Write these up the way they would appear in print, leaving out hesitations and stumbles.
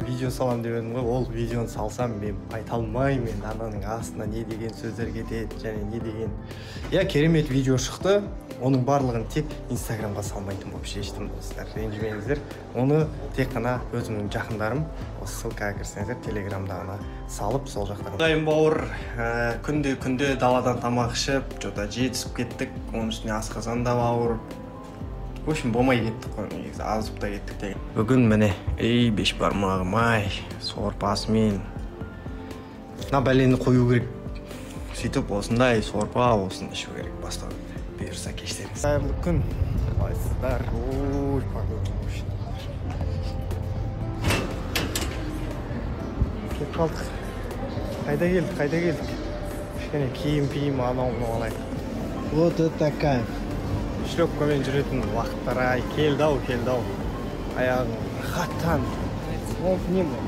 видео салам деп едім ғой. Ол видеоны салсам мен айта алмаймын. Ананың астына не деген сөздер кетеді және не деген. Керемет видео шықты. Оның барлығын тек Инстаграмға салмайтын болып шештім достар. Ренжімеңіздер. Оны тек қана өзімнің жақындарым, осы ссылкаға кірсеңіздер, Телеграмда ғана салып, сол жақтан. Дайын бауыр, күнде даладан тамақ ішіп, жота жетісіп кеттік. Оның үстіне асқазан да ауырып. В общем, болмай кеттік қой, негізі азып та кеттік деген. Бүгін міне, беш бармағым ай, сорпасымен. Мына бәлені қою керек. Сөйтіп осындай сорпа, осыны ішу керек бастау. Бұйырса кештеріңіз. Қайырлы күн. Қалайсыздар? Ой, погода мощный. Келіп қалдық. Қайда келдік? Кішкене киім анау-мынау алайық. Вот это такая. Шлепкамен жүретін уақыттар ай, келді-ау. Аяғым рахаттан. Ол не бұл?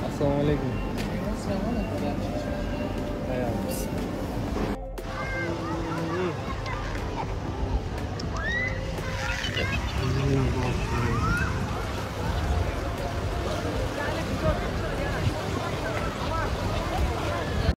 Ассалаумалейкум. Аяғым